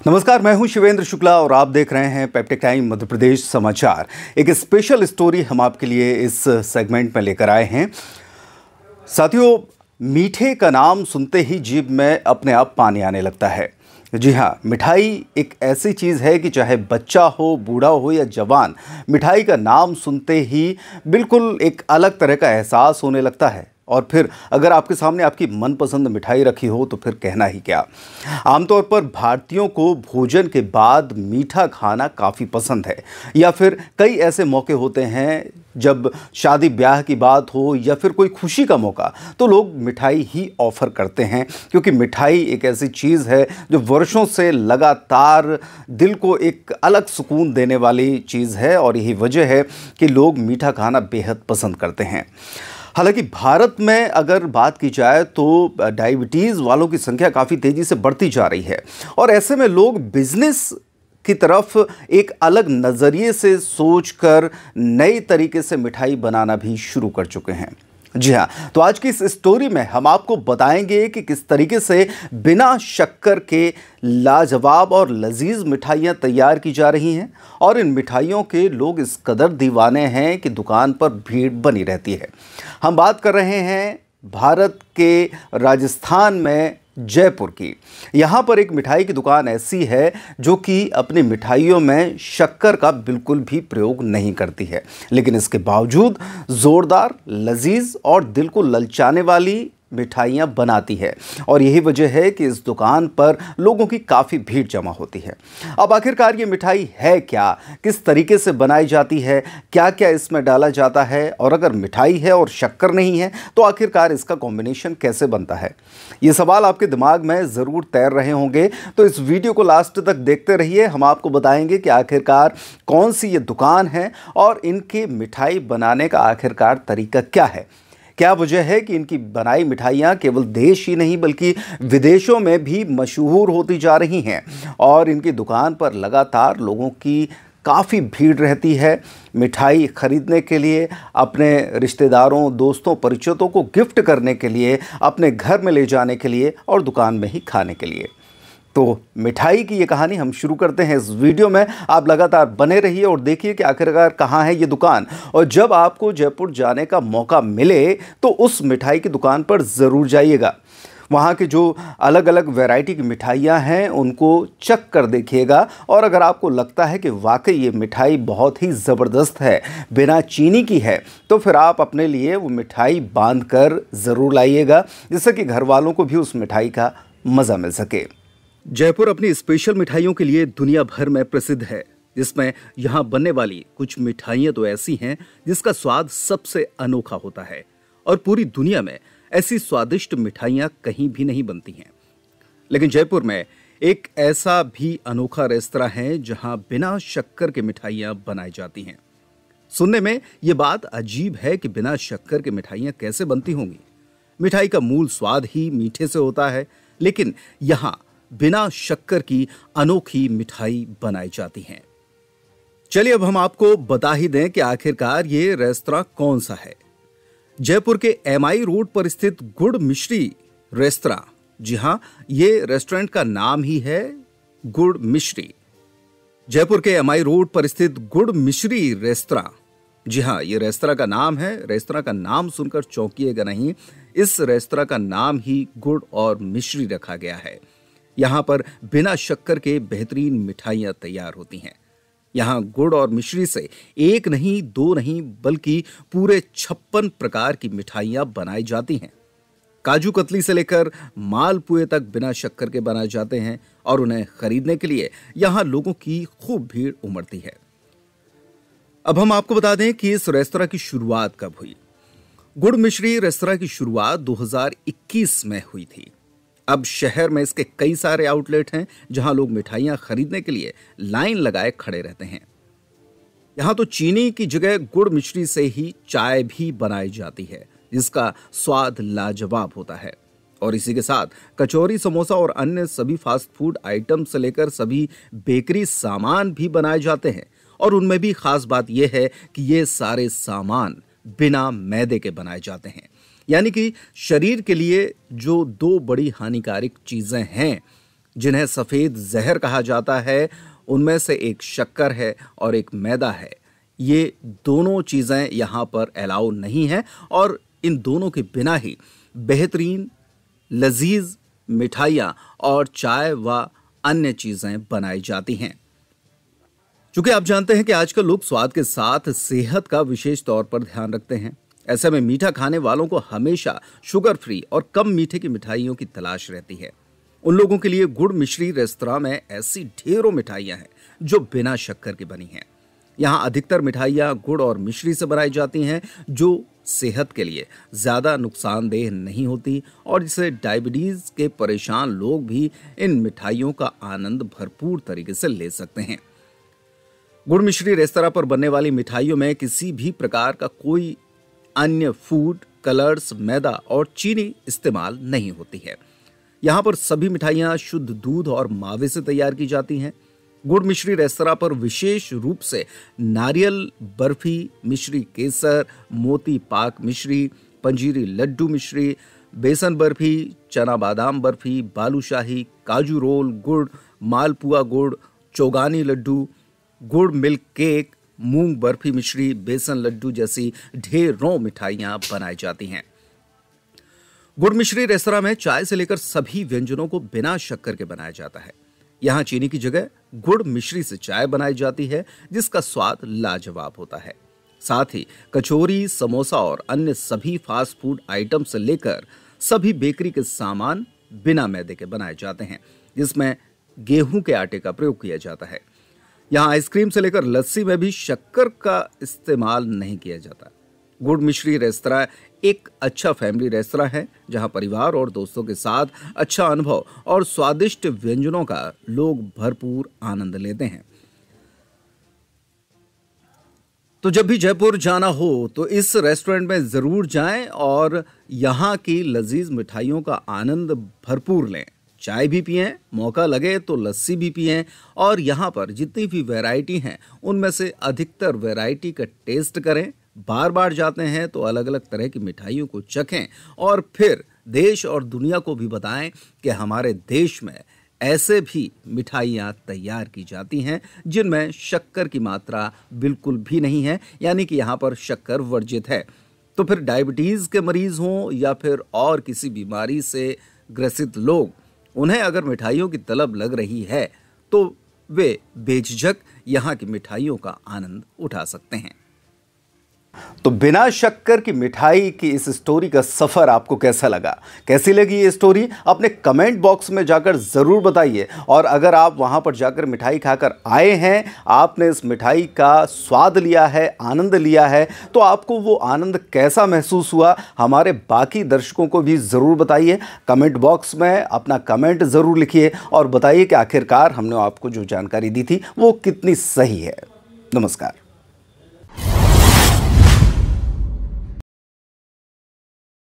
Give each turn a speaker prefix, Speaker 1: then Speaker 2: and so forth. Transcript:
Speaker 1: नमस्कार, मैं हूं शिवेंद्र शुक्ला और आप देख रहे हैं पेप्टिक टाइम मध्य प्रदेश समाचार। एक स्पेशल स्टोरी हम आपके लिए इस सेगमेंट में लेकर आए हैं। साथियों, मीठे का नाम सुनते ही जीभ में अपने आप पानी आने लगता है। जी हाँ, मिठाई एक ऐसी चीज़ है कि चाहे बच्चा हो, बूढ़ा हो या जवान, मिठाई का नाम सुनते ही बिल्कुल एक अलग तरह का एहसास होने लगता है। और फिर अगर आपके सामने आपकी मनपसंद मिठाई रखी हो तो फिर कहना ही क्या। आमतौर पर भारतीयों को भोजन के बाद मीठा खाना काफ़ी पसंद है, या फिर कई ऐसे मौके होते हैं जब शादी ब्याह की बात हो या फिर कोई खुशी का मौका, तो लोग मिठाई ही ऑफ़र करते हैं, क्योंकि मिठाई एक ऐसी चीज़ है जो वर्षों से लगातार दिल को एक अलग सुकून देने वाली चीज़ है। और यही वजह है कि लोग मीठा खाना बेहद पसंद करते हैं। हालांकि भारत में अगर बात की जाए तो डायबिटीज़ वालों की संख्या काफ़ी तेज़ी से बढ़ती जा रही है, और ऐसे में लोग बिजनेस की तरफ एक अलग नज़रिए से सोचकर नए तरीके से मिठाई बनाना भी शुरू कर चुके हैं। जी हाँ, तो आज की इस स्टोरी में हम आपको बताएंगे कि किस तरीके से बिना शक्कर के लाजवाब और लजीज मिठाइयाँ तैयार की जा रही हैं, और इन मिठाइयों के लोग इस कदर दीवाने हैं कि दुकान पर भीड़ बनी रहती है। हम बात कर रहे हैं भारत के राजस्थान में जयपुर की। यहाँ पर एक मिठाई की दुकान ऐसी है जो कि अपनी मिठाइयों में शक्कर का बिल्कुल भी प्रयोग नहीं करती है, लेकिन इसके बावजूद ज़ोरदार, लजीज और दिल को ललचाने वाली मिठाइयाँ बनाती है। और यही वजह है कि इस दुकान पर लोगों की काफ़ी भीड़ जमा होती है। अब आखिरकार ये मिठाई है क्या, किस तरीके से बनाई जाती है, क्या क्या इसमें डाला जाता है, और अगर मिठाई है और शक्कर नहीं है तो आखिरकार इसका कॉम्बिनेशन कैसे बनता है, ये सवाल आपके दिमाग में ज़रूर तैर रहे होंगे। तो इस वीडियो को लास्ट तक देखते रहिए। हम आपको बताएंगे कि आखिरकार कौन सी ये दुकान है और इनके मिठाई बनाने का आखिरकार तरीका क्या है। क्या वजह है कि इनकी बनाई मिठाइयाँ केवल देश ही नहीं बल्कि विदेशों में भी मशहूर होती जा रही हैं, और इनकी दुकान पर लगातार लोगों की काफ़ी भीड़ रहती है मिठाई खरीदने के लिए, अपने रिश्तेदारों, दोस्तों, परिचितों को गिफ्ट करने के लिए, अपने घर में ले जाने के लिए और दुकान में ही खाने के लिए। तो मिठाई की ये कहानी हम शुरू करते हैं इस वीडियो में। आप लगातार बने रहिए और देखिए कि आखिरकार कहाँ है ये दुकान, और जब आपको जयपुर जाने का मौका मिले तो उस मिठाई की दुकान पर ज़रूर जाइएगा। वहाँ के जो अलग अलग वैरायटी की मिठाइयाँ हैं उनको चख कर देखिएगा, और अगर आपको लगता है कि वाकई ये मिठाई बहुत ही ज़बरदस्त है, बिना चीनी की है, तो फिर आप अपने लिए वो मिठाई बांध कर ज़रूर लाइएगा, जिससे कि घर वालों को भी उस मिठाई का मज़ा मिल सके। जयपुर अपनी स्पेशल मिठाइयों के लिए दुनिया भर में प्रसिद्ध है, जिसमें यहाँ बनने वाली कुछ मिठाइयाँ तो ऐसी हैं जिसका स्वाद सबसे अनोखा होता है, और पूरी दुनिया में ऐसी स्वादिष्ट मिठाइयाँ कहीं भी नहीं बनती हैं। लेकिन जयपुर में एक ऐसा भी अनोखा रेस्तरां है जहाँ बिना शक्कर के मिठाइयाँ बनाई जाती हैं। सुनने में ये बात अजीब है कि बिना शक्कर के मिठाइयाँ कैसे बनती होंगी। मिठाई का मूल स्वाद ही मीठे से होता है, लेकिन यहाँ बिना शक्कर की अनोखी मिठाई बनाई जाती हैं। चलिए अब हम आपको बता ही दें कि आखिरकार ये रेस्तरां कौन सा है। जयपुर के एमआई रोड पर स्थित गुड़ मिश्री रेस्तरां। जी हां, ये रेस्टोरेंट का नाम ही है गुड़ मिश्री। जयपुर के एमआई रोड पर स्थित गुड़ मिश्री रेस्तरां। जी हां, ये रेस्तरां का नाम है। रेस्तरां का नाम सुनकर चौंकिएगा नहीं, इस रेस्तरां का नाम ही गुड़ और मिश्री रखा गया है। यहाँ पर बिना शक्कर के बेहतरीन मिठाइयाँ तैयार होती हैं। यहाँ गुड़ और मिश्री से एक नहीं, दो नहीं, बल्कि पूरे 56 प्रकार की मिठाइयाँ बनाई जाती हैं। काजू कतली से लेकर मालपुए तक बिना शक्कर के बनाए जाते हैं, और उन्हें खरीदने के लिए यहाँ लोगों की खूब भीड़ उमड़ती है। अब हम आपको बता दें कि इस रेस्तरां की शुरुआत कब हुई। गुड़ मिश्री रेस्तरां की शुरुआत 2021 में हुई थी। अब शहर में इसके कई सारे आउटलेट हैं जहां लोग मिठाइयां खरीदने के लिए लाइन लगाए खड़े रहते हैं। यहां तो चीनी की जगह गुड़ मिश्री से ही चाय भी बनाई जाती है, जिसका स्वाद लाजवाब होता है। और इसी के साथ कचौरी, समोसा और अन्य सभी फास्ट फूड आइटम से लेकर सभी बेकरी सामान भी बनाए जाते हैं, और उनमें भी खास बात यह है कि ये सारे सामान बिना मैदे के बनाए जाते हैं। यानी कि शरीर के लिए जो दो बड़ी हानिकारक चीजें हैं, जिन्हें सफ़ेद जहर कहा जाता है, उनमें से एक शक्कर है और एक मैदा है। ये दोनों चीज़ें यहाँ पर अलाउ नहीं हैं और इन दोनों के बिना ही बेहतरीन लजीज मिठाइयाँ और चाय व अन्य चीज़ें बनाई जाती हैं। चूंकि आप जानते हैं कि आजकल लोग स्वाद के साथ सेहत का विशेष तौर पर ध्यान रखते हैं, ऐसे में मीठा खाने वालों को हमेशा शुगर फ्री और कम मीठे की मिठाइयों की तलाश रहती है। उन लोगों के लिए गुड़ मिश्री रेस्तरां में ऐसी ढेरों मिठाइयां हैं जो बिना शक्कर की बनी हैं। यहाँ अधिकतर मिठाइयाँ गुड़ और मिश्री से बनाई जाती हैं, जो सेहत के लिए ज़्यादा नुकसानदेह नहीं होती और जिसे डायबिटीज़ के परेशान लोग भी इन मिठाइयों का आनंद भरपूर तरीके से ले सकते हैं। गुड़ मिश्री रेस्तरां पर बनने वाली मिठाइयों में किसी भी प्रकार का कोई अन्य फूड कलर्स, मैदा और चीनी इस्तेमाल नहीं होती है। यहाँ पर सभी मिठाइयाँ शुद्ध दूध और मावे से तैयार की जाती हैं। गुड़ मिश्री रेस्तरां पर विशेष रूप से नारियल बर्फी मिश्री, केसर, मोती पाक मिश्री, पंजीरी लड्डू मिश्री, बेसन बर्फी, चना बादाम बर्फी, बालूशाही, काजू रोल, गुड़ मालपुआ, गुड़ चौगानी लड्डू, गुड़ मिल्क केक, मूंग बर्फी मिश्री, बेसन लड्डू जैसी ढेरों मिठाइयां बनाई जाती हैं। गुड़ मिश्री रेस्तरां में चाय से लेकर सभी व्यंजनों को बिना शक्कर के बनाया जाता है। यहाँ चीनी की जगह गुड़ मिश्री से चाय बनाई जाती है, जिसका स्वाद लाजवाब होता है। साथ ही कचौरी, समोसा और अन्य सभी फास्ट फूड आइटम से लेकर सभी बेकरी के सामान बिना मैदे के बनाए जाते हैं, जिसमें गेहूं के आटे का प्रयोग किया जाता है। यहाँ आइसक्रीम से लेकर लस्सी में भी शक्कर का इस्तेमाल नहीं किया जाता। गुड़ मिश्री रेस्तरां एक अच्छा फैमिली रेस्तरां है, जहां परिवार और दोस्तों के साथ अच्छा अनुभव और स्वादिष्ट व्यंजनों का लोग भरपूर आनंद लेते हैं। तो जब भी जयपुर जाना हो तो इस रेस्टोरेंट में जरूर जाएं और यहाँ की लजीज मिठाइयों का आनंद भरपूर लें। चाय भी पिएं, मौका लगे तो लस्सी भी पिएं और यहाँ पर जितनी भी वैरायटी हैं उनमें से अधिकतर वैरायटी का टेस्ट करें। बार बार जाते हैं तो अलग अलग तरह की मिठाइयों को चखें और फिर देश और दुनिया को भी बताएं कि हमारे देश में ऐसे भी मिठाइयाँ तैयार की जाती हैं जिनमें शक्कर की मात्रा बिल्कुल भी नहीं है, यानी कि यहाँ पर शक्कर वर्जित है। तो फिर डायबिटीज़ के मरीज हों या फिर और किसी बीमारी से ग्रसित लोग, उन्हें अगर मिठाइयों की तलब लग रही है तो वे बेझिझक यहाँ की मिठाइयों का आनंद उठा सकते हैं। तो बिना शक्कर की मिठाई की इस स्टोरी का सफर आपको कैसा लगा, कैसी लगी ये स्टोरी, अपने कमेंट बॉक्स में जाकर जरूर बताइए। और अगर आप वहां पर जाकर मिठाई खाकर आए हैं, आपने इस मिठाई का स्वाद लिया है, आनंद लिया है, तो आपको वो आनंद कैसा महसूस हुआ, हमारे बाकी दर्शकों को भी ज़रूर बताइए। कमेंट बॉक्स में अपना कमेंट ज़रूर लिखिए और बताइए कि आखिरकार हमने आपको जो जानकारी दी थी वो कितनी सही है। नमस्कार।